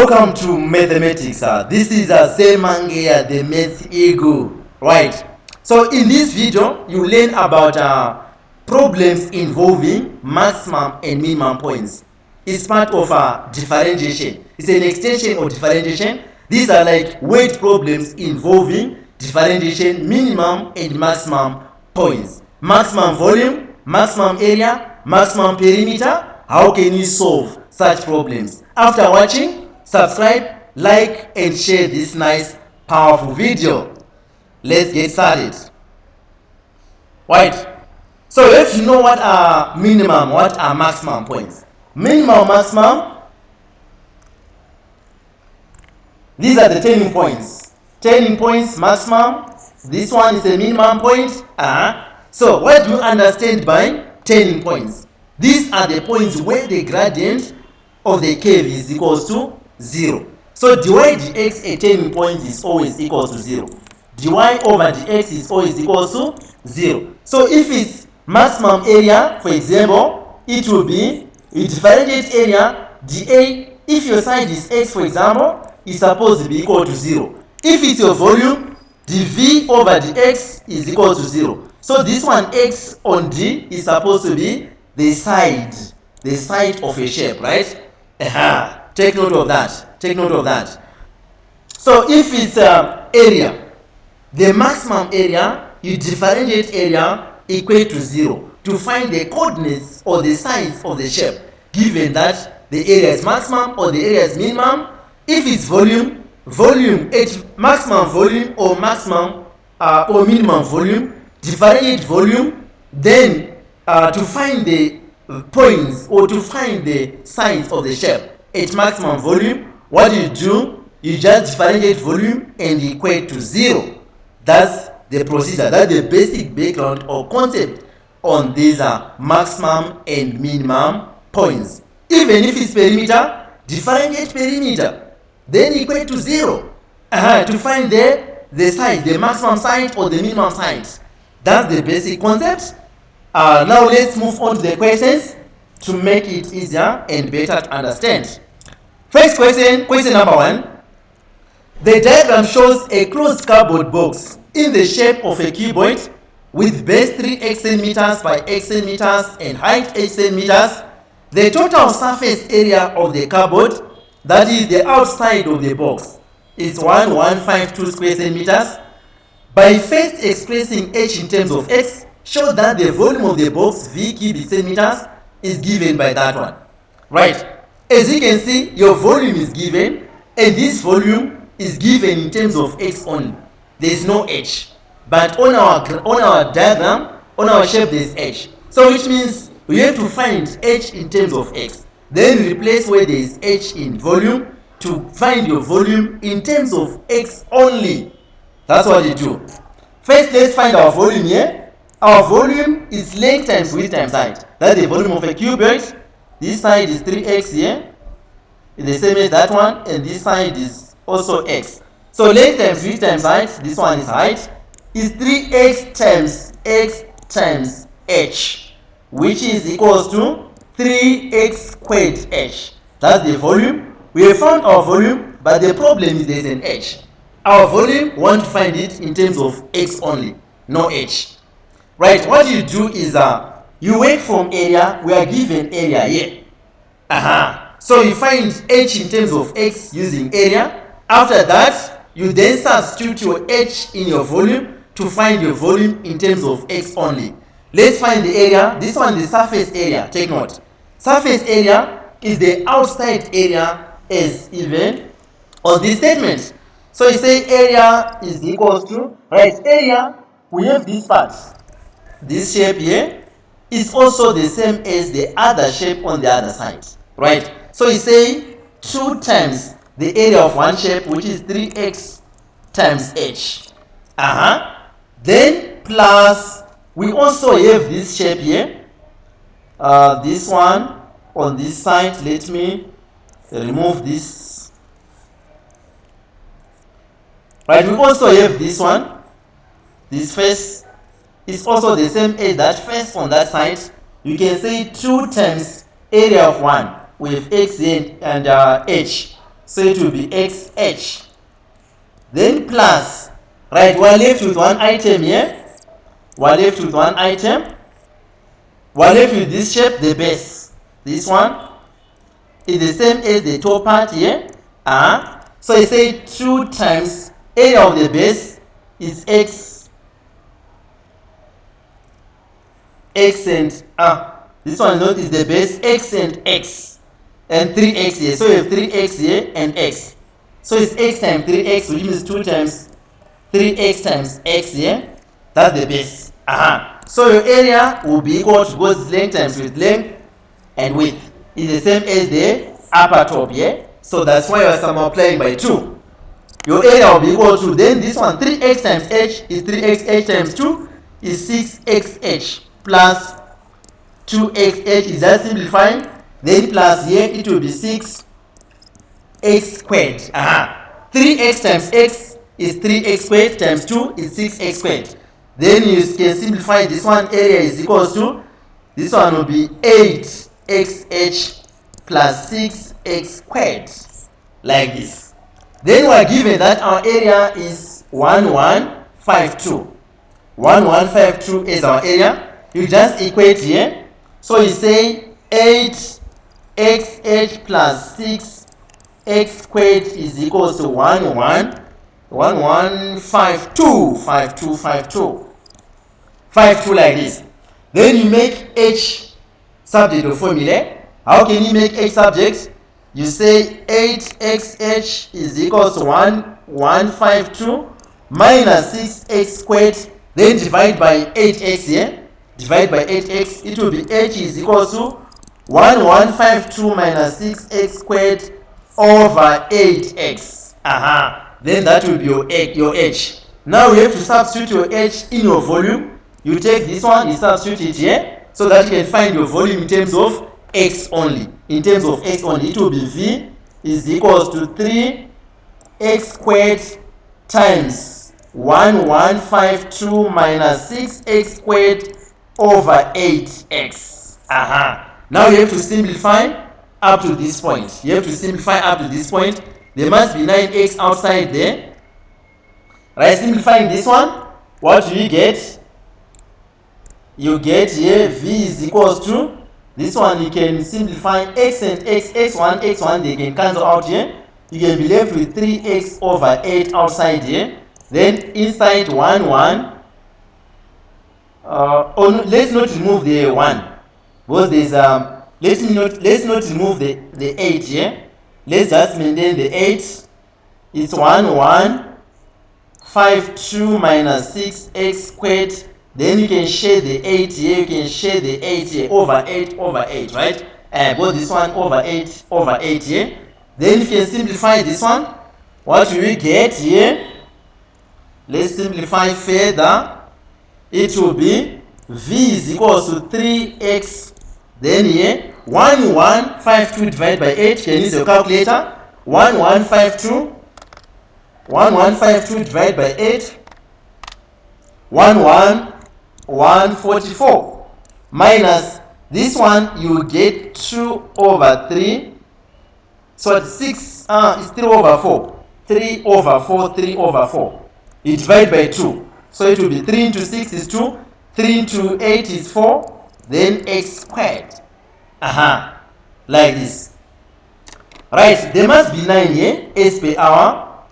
Welcome to mathematics. This is same Mangeya, the math ego, right? So in this video, you learn about problems involving maximum and minimum points. It's part of differentiation. It's an extension of differentiation. These are like word problems involving differentiation, minimum and maximum points. Maximum volume, maximum area, maximum perimeter. How can you solve such problems? After watching, subscribe, like and share this nice powerful video. Let's get started. Right, so if you know what are minimum, what are maximum points, minimum, maximum, these are the turning points. Turning points, maximum, this one is a minimum point. So what do you understand by turning points? These are the points where the gradient of the curve is equals to 0. So dy dx at turning point is always equal to 0. dy over dx is always equal to 0. So if it's maximum area, for example, it will be a differentiate area dA. If your side is x, for example, is supposed to be equal to 0. If it's your volume, dv over dx is equal to 0. So this one, x on d, is supposed to be the side of a shape, right? Take note of that. Take note of that. So if it's area, the maximum area, you differentiate area equate to 0 to find the coordinates or the size of the shape, given that the area is maximum or the area is minimum. If it's volume, at maximum volume or maximum or minimum volume, differentiate volume, then to find the points or to find the size of the shape at maximum volume, what do? You just differentiate volume and equate to 0. That's the procedure. That's the basic background or concept on these maximum and minimum points. Even if it's perimeter, differentiate perimeter, then equate to 0 to find the size, the maximum size or the minimum size. That's the basic concept. Now let's move on to the questions to make it easier and better to understand. First question, question number 1. The diagram shows a closed cardboard box in the shape of a cuboid with base 3 xn meters by xn meters and height xn meters. The total surface area of the cardboard, that is the outside of the box, is 1152 square centimeters. By first expressing h in terms of x, show that the volume of the box v cubic centimeters is given by that one. Right, as you can see, your volume is given and this volume is given in terms of x only. There is no h, but on our diagram, on our shape, there is h. So which means we have to find h in terms of x, then replace where there is h in volume to find your volume in terms of x only. That's what you do. First, let's find our volume here. Our volume is length times width times height. That's the volume of a cuboid. This side is 3x here, the same as that one, and this side is also x. So length times width times height, this one is height, is 3x times x times h, which is equals to 3x squared h. That's the volume. We have found our volume, but the problem is there is an h. Our volume, we want to find it in terms of x only, no h. Right, what you do is you work from area. We are given area here. So you find h in terms of x using area. After that, you then substitute your h in your volume to find your volume in terms of x only. Let's find the area. This one is the surface area. Take note. Surface area is the outside area as given on this statement. So you say area is equals to, right, area, we have this part. This shape here is also the same as the other shape on the other side, right? So you say 2 times the area of one shape, which is 3x times h. Then plus, we also have this shape here. This one on this side, let me remove this. Right, we also have this one. This face is also the same as that face on that side. You can say 2 times area of 1 with x and h. So it will be xh. Then plus, right, we're left with one item here. We're left with one item. We're left with this shape, the base. This one is the same as the top part here. So I say 2 times area of the base is x and this one note is the base x and x and 3x here. So you have 3x here and x. So it's x times 3x, which means 2 times 3x times x here. That's the base. So your area will be equal to both length times with length and width. It's the same as the upper top here. So that's why you're multiplying by 2. Your area will be equal to, then this one, 3x times h is 3xh times 2 is 6xh plus 2xh is just simplifying. Then plus here it will be 6x squared. 3x times x is 3x squared times 2 is 6x squared. Then you can simplify this one, area is equals to, this one will be 8xh plus 6x squared, like this. Then we are given that our area is 1152. 1152 is our area. You just equate here. So you say 8xh plus 6x squared is equals to 1152 like this. Then you make h subject of formula. How can you make h subject? You say 8xh is equals to 1152 minus 6x squared, then divide by 8x here. Divide by 8x, it will be h is equals to 1152 minus 6x squared over 8x. Then that will be your h. Now you have to substitute your h in your volume. You take this one, you substitute it here, so that you can find your volume in terms of x only. In terms of x only, it will be v is equals to 3x squared times 1152 minus 6x squared over 8x. Now you have to simplify up to this point. You have to simplify up to this point. There must be 9x outside there. Right, simplifying this one, what do you get? You get here v is equals to, this one you can simplify x and x, x1, they can cancel out here. You can be left with 3x over 8 outside here. Then inside 1, 1. Let's not remove the 1. Because there's let's not remove the 8 here. Let's just maintain the 8. It's 1152 minus 6x squared. Then you can share the 8 here, you can share the 8 here, over 8, right? Both this one over 8 here. Then you can simplify this one. What will we get here? Let's simplify further. It will be v is equals to 3x. Then here, 1152 divided by 8. Can you use your calculator? 1152 divided by 8. 144 minus this one, you get 2 over 3. So at 6 is 3 over 4. 3 over 4. You divide by 2. So it will be 3 into 6 is 2. 3 into 8 is 4. Then x squared. Like this. Right, there must be 9 here as per our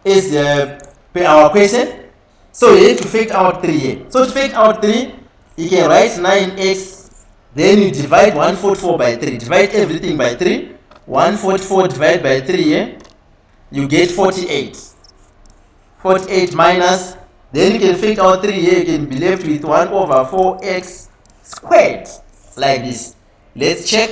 question. So you have to factor out 3 here. So to factor out 3, you can write 9x, then you divide 144 by 3. Divide everything by 3. 144 divided by 3 here, you get 48. 48 minus, then you can factor out 3 here, you can be left with 1 over 4x squared. Like this. Let's check.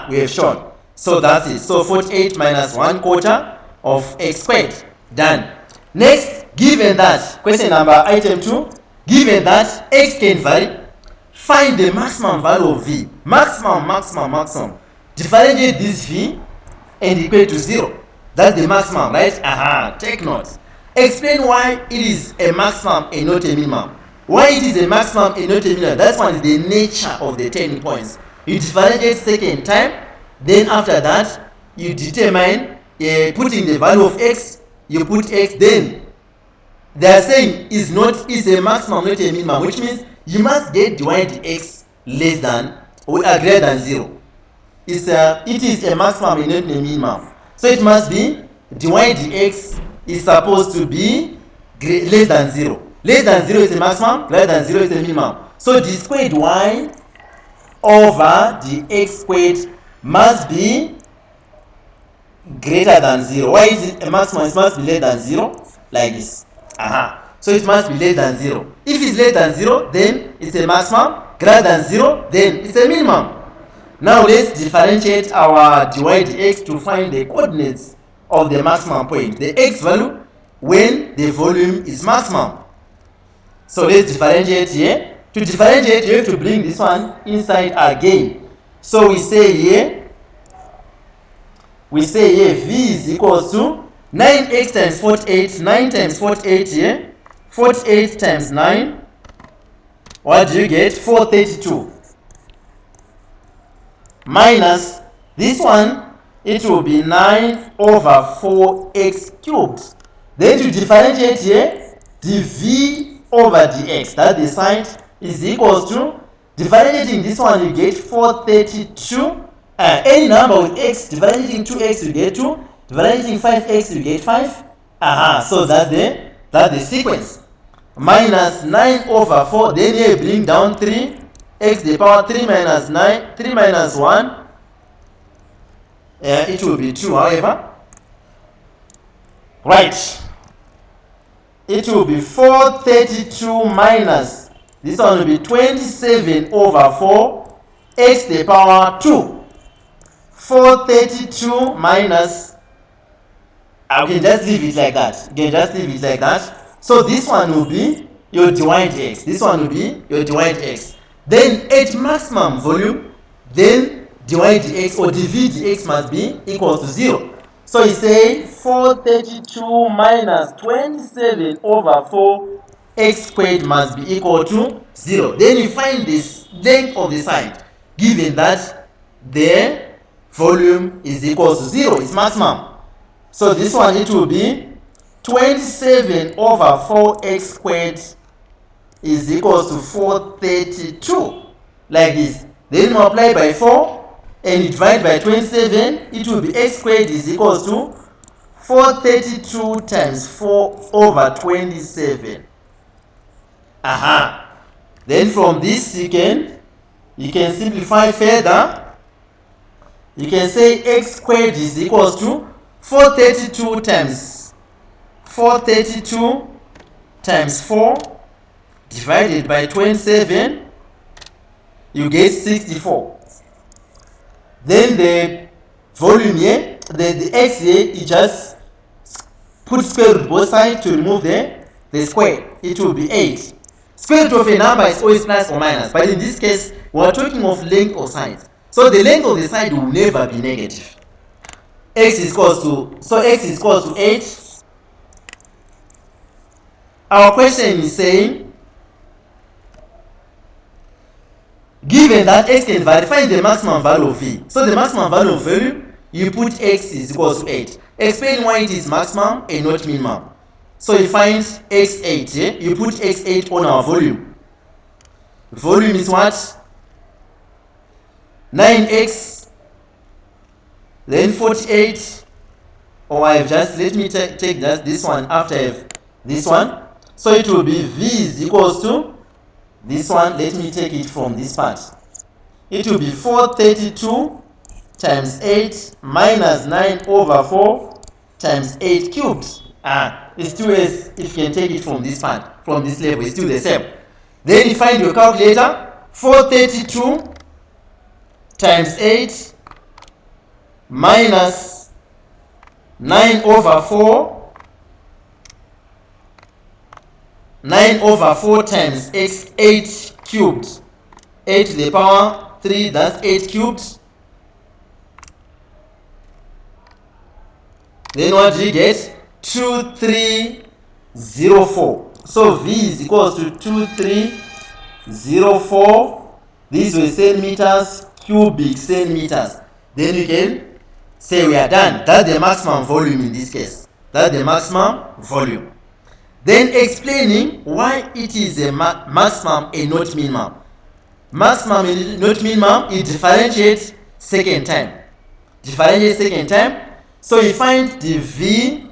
We have shown. So that's it. So 48 minus 1/4 of x squared. Done. Next, given that, question number item 2, given that x can vary, find the maximum value of v. Maximum. Differentiate this v and equate to 0. That's the maximum, right? Take note. Explain why it is a maximum and not a minimum. Why it is a maximum and not a minimum? That one is the nature of the turning points. You differentiate second time, then after that, you determine putting the value of x, you put x, then they are saying is a maximum, not a minimum, which means you must get dy dx less than or greater than 0. It is a maximum and not a minimum. So it must be dy dx is supposed to be less than 0. Less than 0 is a maximum, greater than 0 is a minimum. So d squared y over dx squared must be greater than 0. Why is it a maximum? It must be less than 0, like this. So it must be less than 0. If it's less than 0, then it's a maximum. Greater than 0, then it's a minimum. Now let's differentiate our dy dx to find the coordinates of the maximum point, the x value when the volume is maximum. So let's differentiate here. To differentiate, you have to bring this one inside again. So we say here v is equals to 9x times 48, 9 times 48 here, 48 times 9, what do you get? 432. Minus this one, it will be 9 over 4x cubed. Then to differentiate here, dv over dx, that the sign is equals to, differentiating this one you get 432. Any number with x, differentiating 2x you get 2, differentiating 5x you get 5. So that's the sequence. Minus 9 over 4, then you bring down 3, x to the power 3 minus 9, 3 minus 1, it will be 2, however. Right. It will be 432 minus, this one will be 27 over 4, x to the power 2. 432 minus, I can just leave it like that. So this one will be your dy dx. This one will be your dy dx. Then at maximum volume, then dy dx or dv dx must be equal to 0. So you say 432 minus 27 over 4 x squared must be equal to 0. Then you find this length of the side, given that the volume is equal to 0, it's maximum. So this one, it will be 27 over 4x squared is equal to 432, like this. Then multiply by 4 and divide by 27, it will be x squared is equal to 432 times 4 over 27. Then from this you can simplify further. You can say x squared is equals to 432 times 4 divided by 27, you get 64. Then the volume here, the x here, you just put square root both sides to remove the square. It will be 8. Square root of a number is always plus or minus, but in this case, we are talking of length or size. So the length of the side will never be negative. X is equal to 8. Our question is saying, given that x can vary, find the maximum value of v. So the maximum value of volume, you put x is equal to 8. Explain why it is maximum and not minimum. So you find x8, yeah? You put x8 on our volume. Volume is what? 9x, then 48, or let me take just this one after I have this one. So it will be v is equals to this one. Let me take it from this part. It will be 432 times 8 minus 9 over 4 times 8 cubed. It's 2s. If you can take it from this part, from this level, it's still the same. Then you find your calculator. 432 times 8 minus 9 over 4, 9 over 4 times x, 8 cubed, 8 to the power 3, that's 8 cubed. Then what do you get? 2304. So v is equal to 2304. These were centimeters, cubic centimeters. Then you can Say we are done. That's the maximum volume in this case. That's the maximum volume. Then explaining why it is a maximum and not minimum. Maximum and not minimum, it differentiates second time. Differentiates second time. So you find dv,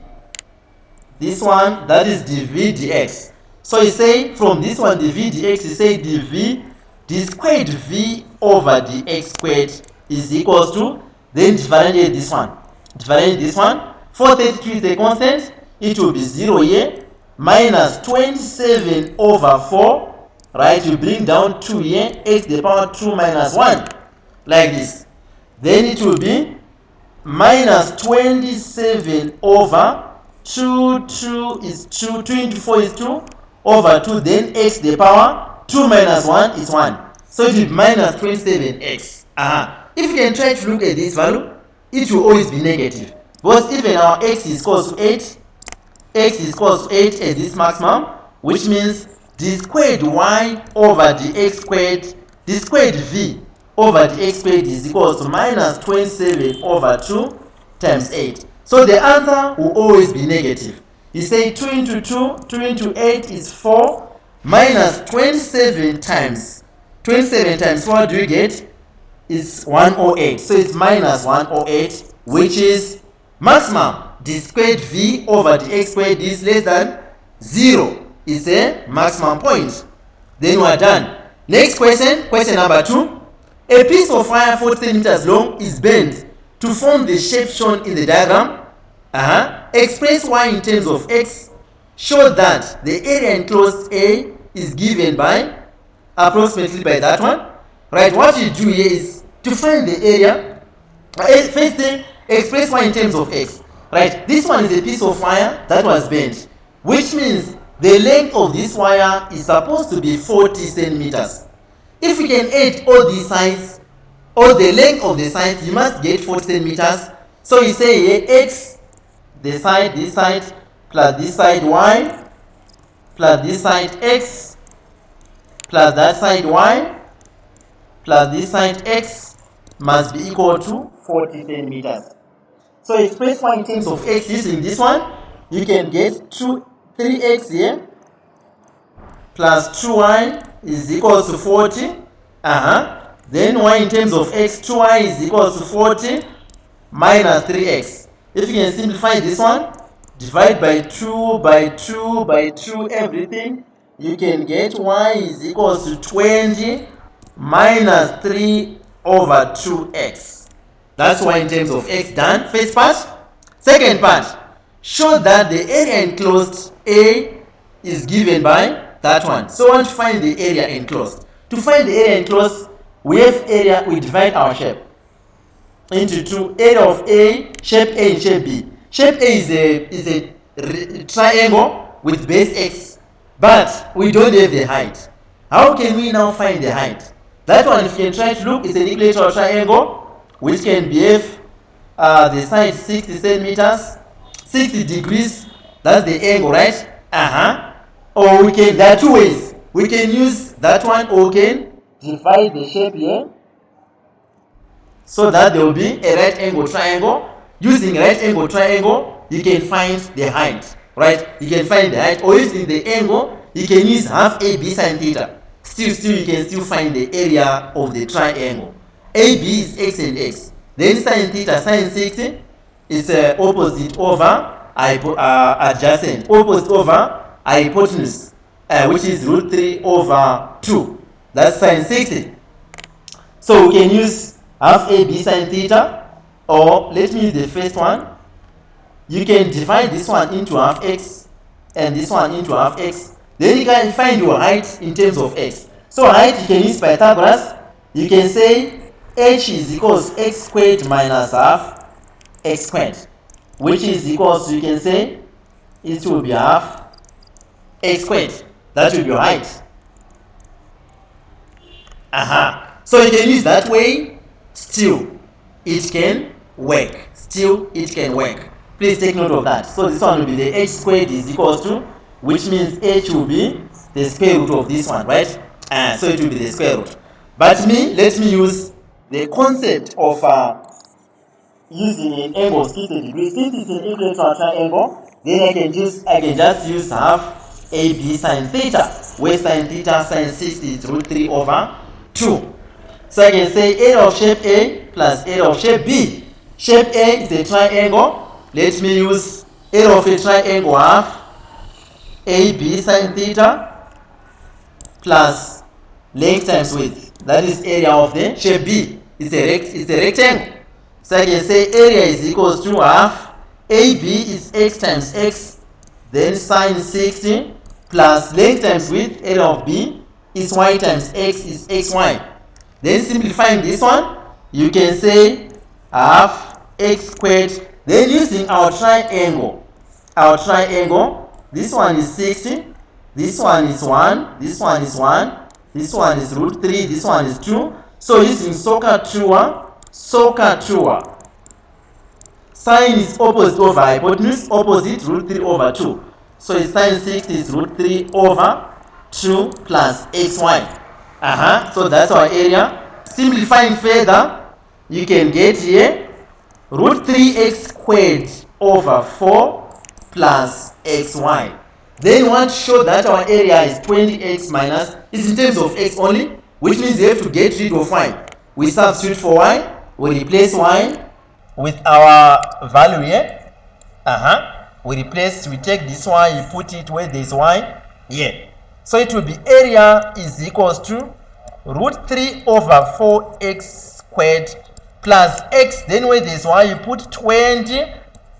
this one, that is dv dx. So you say from this one dv dx, you say dv d squared v over dx squared is equals to, then differentiate this one. Differentiate this one. 432 is a constant, it will be 0 here, minus 27 over 4, right? You bring down 2 here, x to the power 2 minus 1, like this. Then it will be minus 27 over 2, 2 is 2, 2 into 4 is 2, over 2, then x to the power 2 minus 1 is 1. So it will be minus 27x. If you can try to look at this value, it will always be negative. Because even our x is equal to 8, x is equal to 8 at this maximum, which means d squared y over dx squared, d squared v over dx squared is equal to minus 27 over 2 times 8. So the answer will always be negative. You say 2 into 2, 2 into 8 is 4, minus 27 times 4, what do you get? Is 108. So it's minus 108, which is maximum. D squared v over dx squared is less than 0. It's a maximum point. Then we are done. Next question, question number 2. A piece of wire 40 centimeters long is bent to form the shape shown in the diagram. Express y in terms of x. Show that the area enclosed A is given by approximately by that one. Right, what you do here is to find the area. First thing, express y in terms of x. Right, this one is a piece of wire that was bent, which means the length of this wire is supposed to be 40 centimeters. If we can add all these sides, or the length of the sides, you must get 40 centimeters. So you say here x, this side, plus this side y, plus this side x, plus that side y, plus this side x must be equal to 40 centimeters. So express y in terms of x using this one. You can get 3x here plus 2y is equal to 40. Then y in terms of x, 2y is equal to 40 minus 3x. If you can simplify this one, divide by 2, by 2, by 2, everything, you can get y is equal to 20 minus 3 over 2x. That's y in terms of x done. First part. Second part, show that the area enclosed A is given by that one. So I want to find the area enclosed. To find the area enclosed, we have area, we divide our shape into two. Area of A, shape A and shape B. Shape A is a triangle with base x, but we don't have the height. How can we now find the height? That one, if you can try to look, is an equilateral triangle which can behave the side 60 centimeters, 60 degrees. That's the angle, right? Or we can, there are two ways. We can use that one, or we can divide the shape here so that there will be a right angle triangle. Using right angle triangle, you can find the height, right? You can find the height, or using the angle, you can use half AB sine theta. Still, you can still find the area of the triangle. AB is x and x. Then sine theta, sine 60 is opposite over adjacent, opposite over hypotenuse, which is root 3 over 2. That's sine 60. So we can use half AB sine theta, or let me use the first one. You can divide this one into half x and this one into half x. Then you can find your height in terms of x. So height, you can use Pythagoras. You can say h is equals to x squared minus half x squared, which is equals to, you can say it will be half x squared. That will be your height. So you can use that way. Still it can work. Please take note of that. So this one will be the h squared is equals to, which means h will be the square root of this one, right? So it will be the square root. But let me use the concept of using an angle of 60 degrees. Since it's an equilateral triangle, then I can just use half AB sine theta, where sine theta sine 60 is root 3 over 2. So I can say area of shape A plus area of shape B. Shape A is a triangle. Let me use area of a triangle half AB sine theta plus length times width. That is area of the shape B. It's a rectangle. So I can say area is equals to half AB is x times x, then sine 60 plus length times width, area of B is y times x is xy. Then simplifying this one, you can say half x squared. Then using our triangle, this one is 60, this one is 1, this one is 1, this one is root 3, this one is 2. So using SOHCAHTOA, sine is opposite over hypotenuse, opposite root 3 over 2. So sine 60 is root 3 over 2 plus xy. So that's our area. Simplifying further, you can get here root 3x squared over 4 plus xy. Then you want to show that our area is 20x minus, is in terms of x only, which means you have to get rid of y. We substitute for y, we replace y with our value here. We take this y, you put it where there is y here. So it will be area is equals to root 3 over 4x squared plus x, then where there is y, you put 20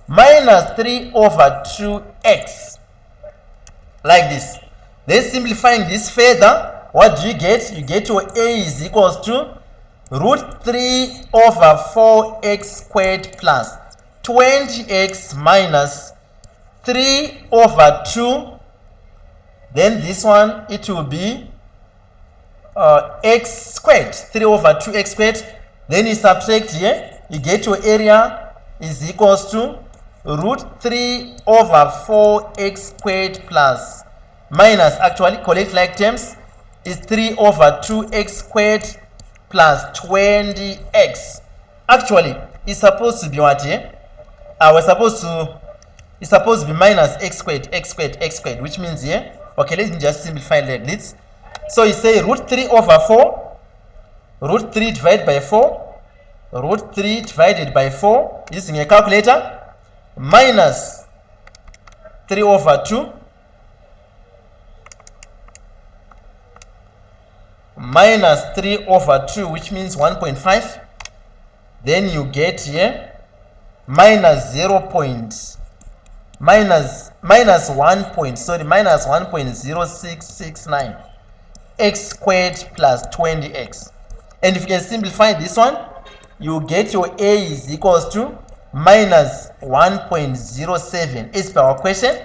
minus 3 over 2x. Like this. Then simplifying this further, what do you get? You get your a is equals to root 3 over 4x squared plus 20x minus 3 over 2. Then this one, it will be x squared, 3 over 2x squared. Then you subtract here, you get your area is equals to root 3 over 4x squared plus minus, actually collect like terms, is 3 over 2x squared plus 20x. Actually, it's supposed to be what here? It's supposed to be minus x squared, which means here, okay, let me just simplify like this. So you say root 3 over 4, root 3 divided by 4, root 3 divided by 4 using a calculator, minus 3 over 2, minus 3 over 2, which means 1.5. Then you get here minus 1.0669 x squared plus 20x. And if you can simplify this one, you get your a is equals to minus 1.07 as per our question,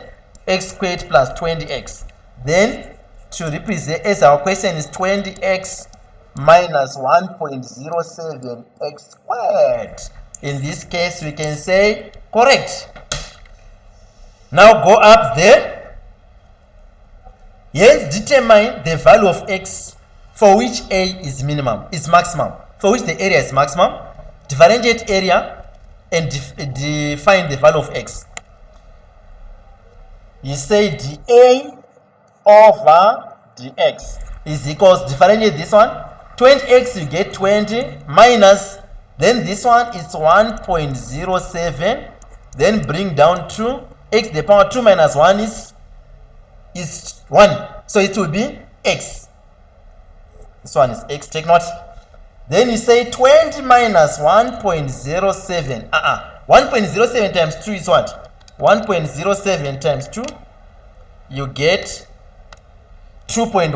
x squared plus 20x. Then to represent, as our question is 20x minus 1.07 x squared. In this case, we can say correct. Now go up there. Yes, determine the value of x for which a is maximum, for which the area is maximum. Differentiate area and define the value of x. You say dA over dx is equals, differentiate this one, 20x you get 20 minus, then this one is 1.07, then bring down 2, x to the power 2 minus 1 is 1, so it will be x. This one is x, take note. Then you say 20 minus 1.07. 1.07 times 2 is what? 1.07 times 2, you get 2.14.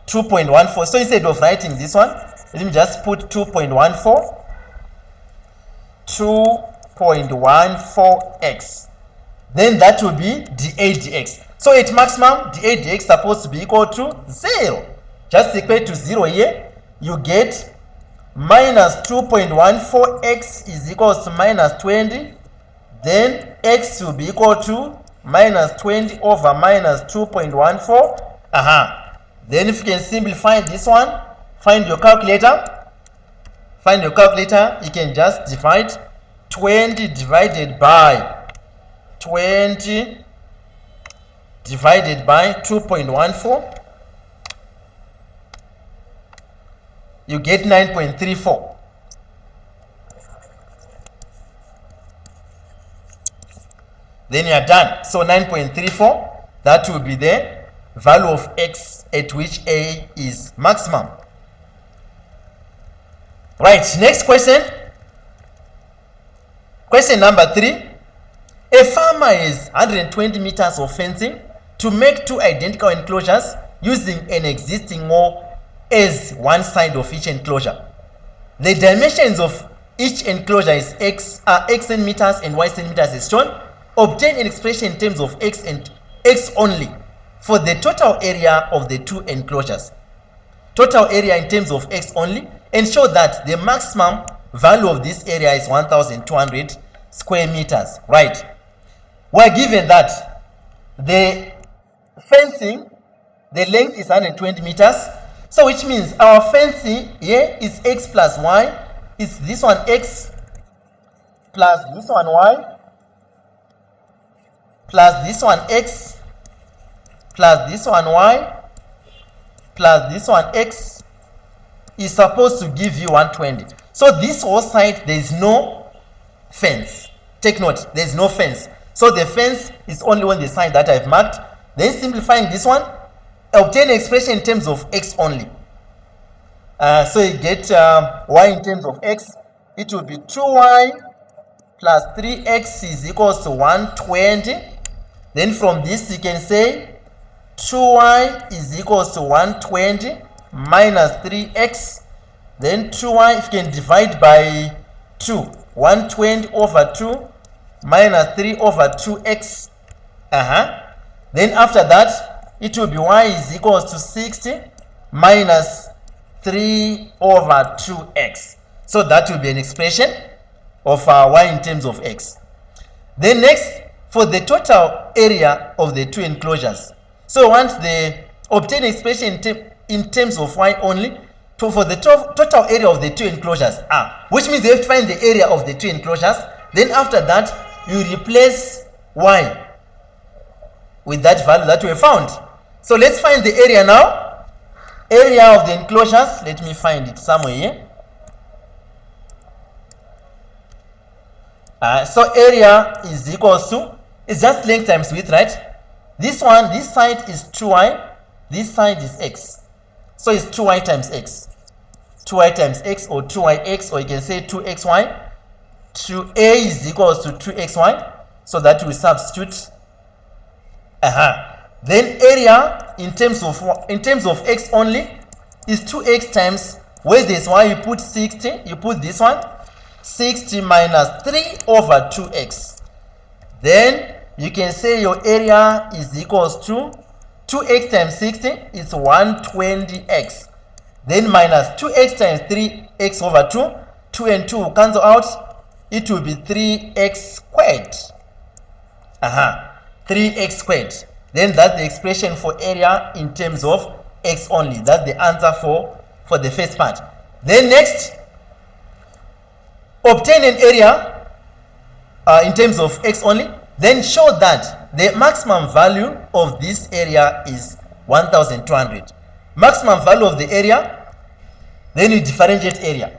2.14. So instead of writing this one, let me just put 2.14. 2.14x. Then that will be dA dx. So at maximum, dA dx is supposed to be equal to 0. Just equate to 0 here. You get minus 2.14x is equals to minus 20. Then x will be equal to minus 20 over minus 2.14. Then if you can simplify this one, find your calculator. find your calculator, you can just divide 20 divided by 20 divided by 2.14. You get 9.34. Then you are done. So 9.34, that will be the value of x at which A is maximum. Right, next question. Question number 3. A farmer has 120 meters of fencing to make 2 identical enclosures using an existing wall as one side of each enclosure. The dimensions of each enclosure is x in meters and y centimeters is shown. Obtain an expression in terms of x and x only for the total area of the 2 enclosures. Total area in terms of x only, and show that the maximum value of this area is 1,200 square meters. Right. We're given that the fencing, the length is 120 meters. So which means our fencing here is x plus y. Is this one x plus this one y plus this one x plus this one y plus this one x is supposed to give you 120. So this whole side, there is no fence. Take note, there is no fence. So the fence is only on the side that I've marked. Then simplifying this one, obtain expression in terms of x only. So you get y in terms of x. It will be 2y plus 3x is equals to 120. Then from this you can say 2y is equals to 120 minus 3x. Then 2y, if you can divide by 2, 120 over 2 minus 3 over 2x. Then after that, it will be y is equals to 60 minus 3 over 2x. So that will be an expression of y in terms of x. Then next, for the total area of the 2 enclosures. So once the obtain expression in terms of y only, for the total area of the 2 enclosures, which means you have to find the area of the 2 enclosures. Then after that, you replace y with that value that we have found. So let's find the area now. Area of the enclosures, let me find it somewhere here. So area is equals to, it's just length times width, right? This one, this side is 2y, this side is x. So it's 2y times x. 2y times x, or 2yx, or you can say 2xy. 2a is equals to 2xy. So that will substitute. Then area in terms of x only is 2x times, where this y you put 60, you put this one 60 minus 3 over 2x. Then you can say your area is equals to 2x times 60 is 120x. Then minus 2x times 3x over 2. 2 and 2 will cancel out. It will be 3x squared. 3x squared. Then that's the expression for area in terms of x only. That's the answer for the first part. Then next, obtain an area in terms of x only. Then show that the maximum value of this area is 1,200. Maximum value of the area. Then you differentiate area.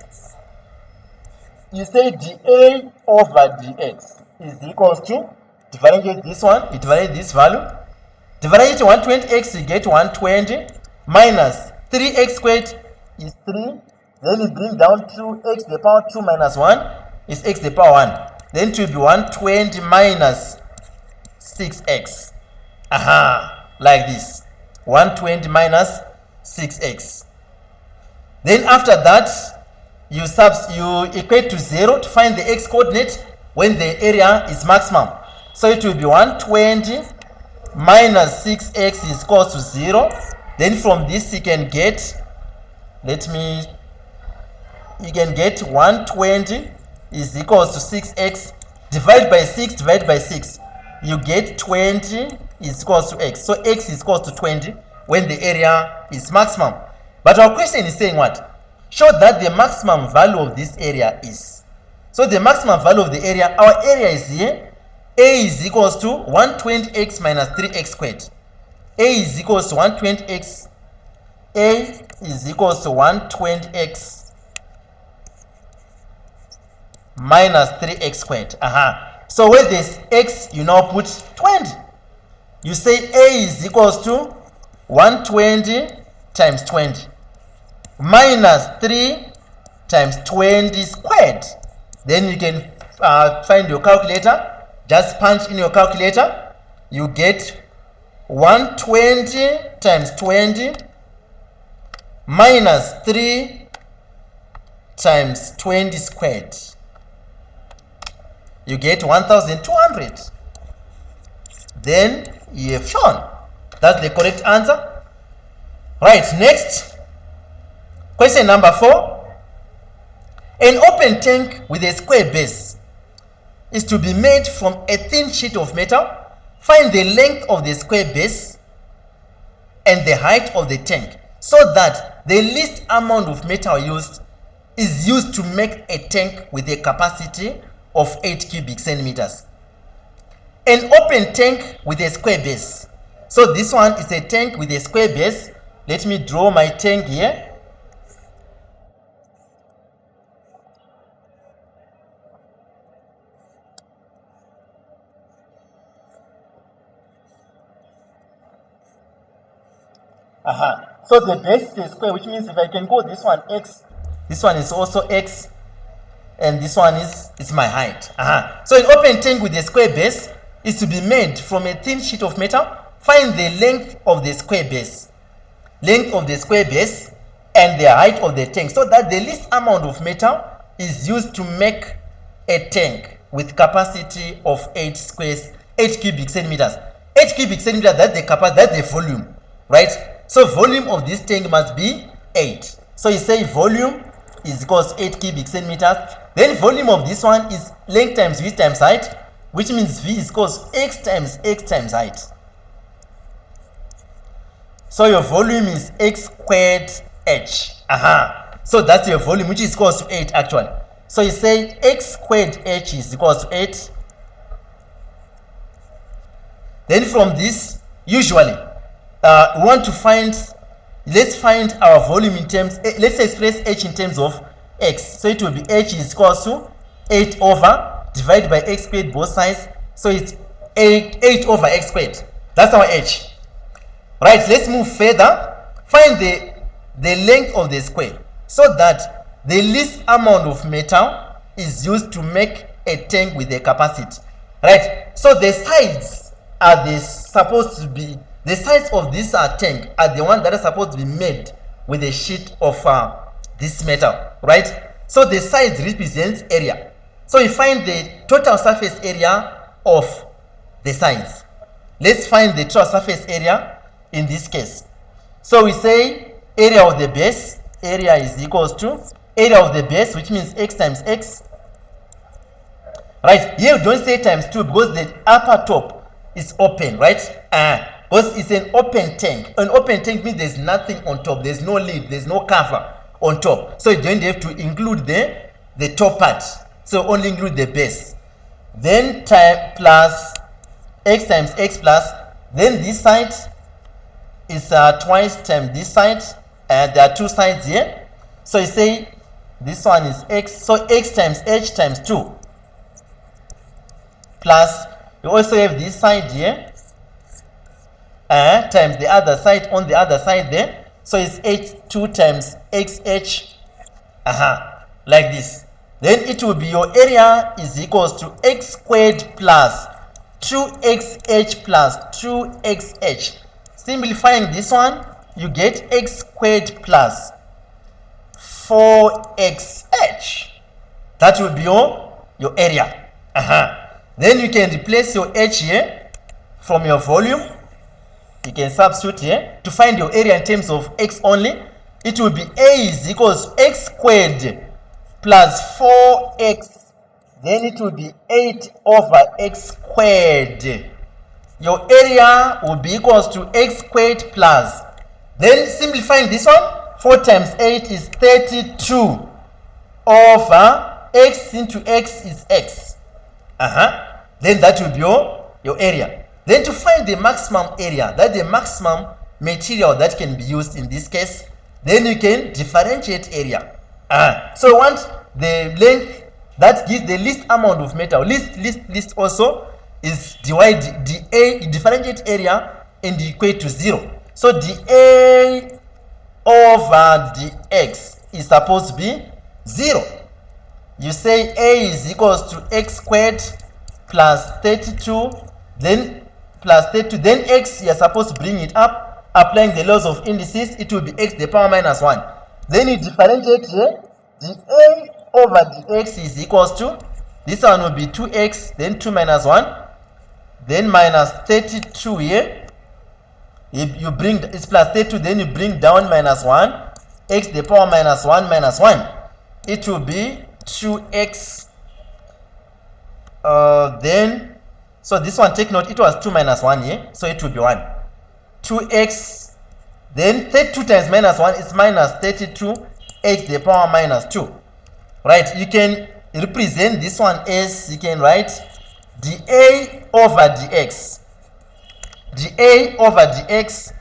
You say dA over dx is equals to, differentiate this one, you differentiate this value. Differentiate 120x, you get 120 minus 3x squared is 3. Then you bring down 2x to the power 2 minus 1 is x to the power 1. Then it will be 120 minus 6x. Like this. 120 minus 6x. Then after that, you equate to 0 to find the x coordinate when the area is maximum. So it will be 120 minus 6x is equals to 0. Then from this you can get, you can get 120 is equals to 6x, divide by 6, divide by 6. You get 20 is equals to x. So x is equals to 20 when the area is maximum. But our question is saying what? show that the maximum value of this area is. So the maximum value of the area, our area is here. A is equals to 120x minus 3x squared. A is equals to 120x. A is equals to 120x minus 3x squared. So where there's x, you now put 20. You say A is equals to 120 times 20 minus 3 times 20 squared. Then you can find your calculator. Just punch in your calculator. You get 120 times 20 minus 3 times 20 squared. You get 1200. Then you have shown. That's the correct answer. Right, next. Question number 4. An open tank with a square base is to be made from a thin sheet of metal. Find the length of the square base and the height of the tank so that the least amount of metal used is used to make a tank with a capacity of 8 cubic centimeters. An open tank with a square base. So this one is a tank with a square base. Let me draw my tank here. So the base is square, which means if I can go this one x, this one is also x, and this one is my height. So an open tank with a square base is to be made from a thin sheet of metal. Find the length of the square base, and the height of the tank, so that the least amount of metal is used to make a tank with capacity of 8 cubic centimeters. 8 cubic centimeters, that's the capacity, that's the volume, right? So volume of this tank must be 8. So you say volume is equals 8 cubic centimeters. Then volume of this one is length times width times height, which means V is equals x times height. So your volume is x squared h. So that's your volume, which is equals to 8 actually. So you say x squared h is equals to 8. Then from this, usually, we want to find, let's find our volume in terms, let's express h in terms of x. So it will be h is equals to 8 over divided by x squared both sides. So it's 8 over x squared. That's our h. Right, let's move further. Find the length of the square so that the least amount of metal is used to make a tank with a capacity. Right, so the sides are supposed to be, the sides of this tank are the ones that are supposed to be made with a sheet of this metal, right? So the sides represents area. So we find the total surface area of the sides. Let's find the total surface area in this case. So we say area of the base, area is equals to area of the base, which means x times x. Right, here don't say times 2 because the upper top is open, right? Because it's an open tank. An open tank means there's nothing on top, there's no lid, there's no cover on top. So you don't have to include the top part. So only include the base. Then time plus x times x plus, then this side is twice times this side, and there are two sides here. So you say this one is x, so x times h times 2 plus, you also have this side here times the other side on the other side there. So it's h2 times xh, like this. Then it will be your area is equals to x squared plus 2xh plus 2xh. Simplifying this one, you get x squared plus 4xh. That will be your area. Then you can replace your h here from your volume. You can substitute here to find your area in terms of x only. It will be a is equals to x squared plus 4x. Then it will be 8 over x squared. Your area will be equals to x squared plus, then simplifying this one, 4 times 8 is 32 over x into x is x. Then that will be your area. Then to find the maximum area, that's the maximum material that can be used in this case, then you can differentiate area. So you want the length that gives the least amount of metal. Least also is divide differentiate area and equate to 0. So dA over dx is supposed to be 0. You say A is equals to x squared plus 32, then plus 32, then x, you're supposed to bring it up, applying the laws of indices, it will be x to the power minus 1. Then you differentiate here, dA over dx is equals to, this one will be 2x, then 2 minus 1, then minus 32 here, you bring, it's plus 32, then you bring down minus 1, x to the power minus 1 minus 1. It will be 2x, then, so this one, take note, it was 2 minus 1 here, so it will be 1. 2x, then 32 times minus 1 is minus 32, x to the power minus 2. Right, you can represent this one as, you can write dA over dx. dA over dx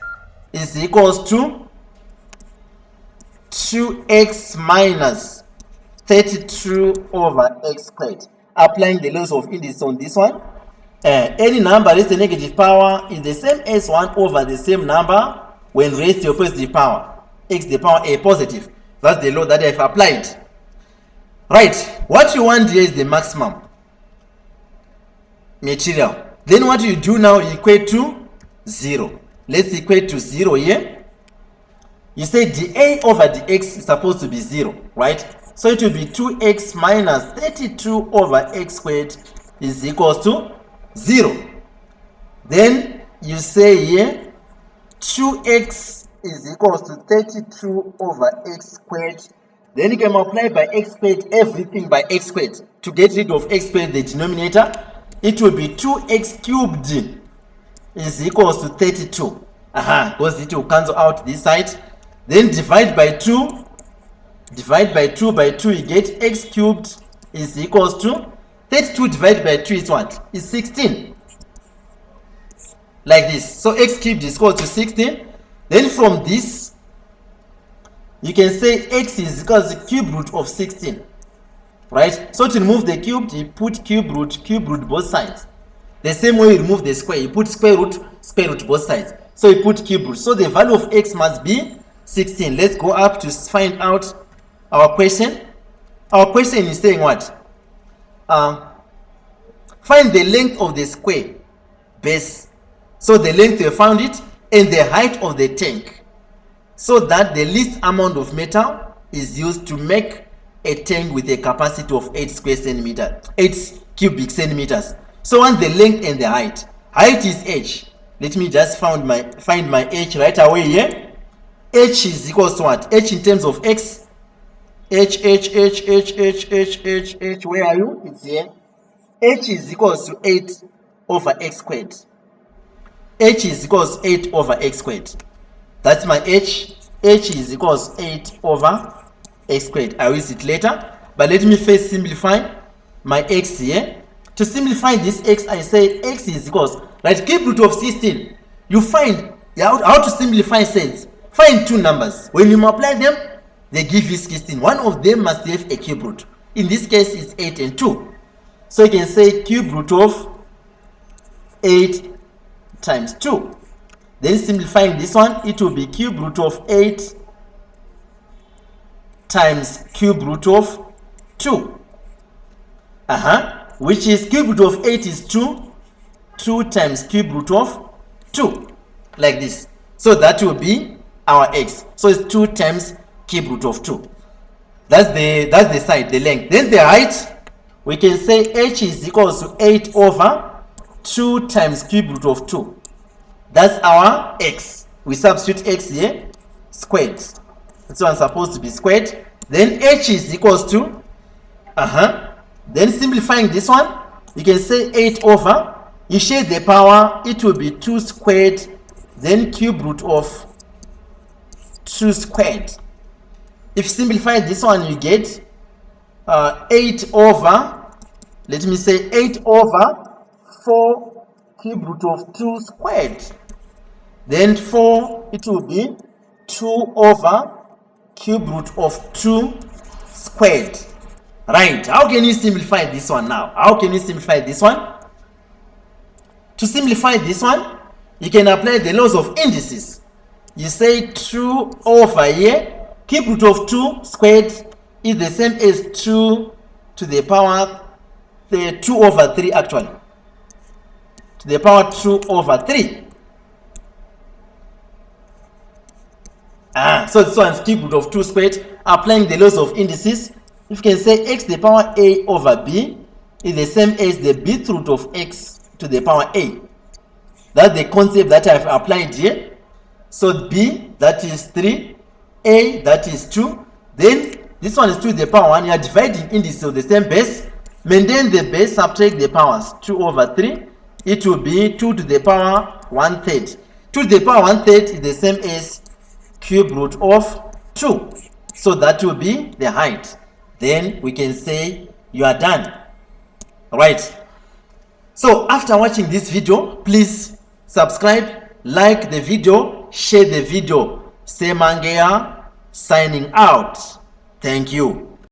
is equals to 2x minus 32 over x squared. Applying the laws of indices on this one, any number raised to the negative power is the same as 1 over the same number when raised to a positive power, x to the power a positive. That's the law that I've applied. Right, what you want here is the maximum material. Then what you do now, you equate to 0. Let's equate to 0 here. You say dA over dx is supposed to be 0, right? So it will be 2x minus 32 over x squared is equals to 0. Then you say here 2x is equals to 32 over x squared. Then you can multiply by x squared, everything by x squared. To get rid of x squared, the denominator, it will be 2x cubed is equals to 32. Because it will cancel out this side. Then divide by 2. Divide by 2 by 2, you get x cubed is equals to 32 divided by 2 is what? Is 16. Like this. So x cubed is equal to 16. Then from this, you can say x is equal to the cube root of 16. Right? So to remove the cubed, you put cube root both sides. The same way you remove the square, you put square root both sides. So you put cube root. So the value of x must be 16. Let's go up to find out our question. Our question is saying what? Find the length of the square base. So the length, you found it, and the height of the tank, so that the least amount of metal is used to make a tank with a capacity of 8 cubic centimeters. So on the length and the height. Height is h. Let me just find my h right away here. H is equals to what? H in terms of x. H, where are you? It's here. H is equals to 8 over x squared. H is equals 8 over x squared. That's my h. H is equals 8 over x squared. I will use it later. But let me first simplify my x here. To simplify this x, I say x is equals, right, cube root of 16. You find how to simplify cells. Find two numbers. When you multiply them, they give you 16. One of them must have a cube root. In this case, it's 8 and 2. So you can say cube root of 8 times 2. Then simplifying this one, it will be cube root of 8 times cube root of 2. Which is cube root of 8 is 2. 2 times cube root of 2. Like this. So that will be our x. So it's 2 times cube root of 2. That's the side, the length. Then the height, we can say h is equals to 8 over 2 times cube root of 2. That's our x. We substitute x here, squared. This one's supposed to be squared. Then h is equals to, then simplifying this one, you can say 8 over, you share the power, it will be 2 squared, then cube root of 2 squared. If you simplify this one, you get 8 over, let me say 8 over 4 cube root of 2 squared. Then 4, it will be 2 over cube root of 2 squared. Right, how can you simplify this one now? How can you simplify this one? To simplify this one, you can apply the laws of indices. You say 2 over here, cube root of 2 squared is the same as 2 to the power 2 over 3 actually. To the power 2 over 3. So this one is cube root of 2 squared. Applying the laws of indices, you can say x to the power a over b is the same as the bth root of x to the power a. That's the concept that I've applied here. So b, that is 3, a, that is 2. Then this one is 2 to the power 1. You are dividing indices of the same base. Maintain the base, subtract the powers. 2 over 3. It will be 2 to the power 1/3. 2 to the power 1/3 is the same as cube root of 2. So that will be the height. Then we can say you are done. Right. So after watching this video, please subscribe, like the video, share the video. Say Mangeya signing out. Thank you.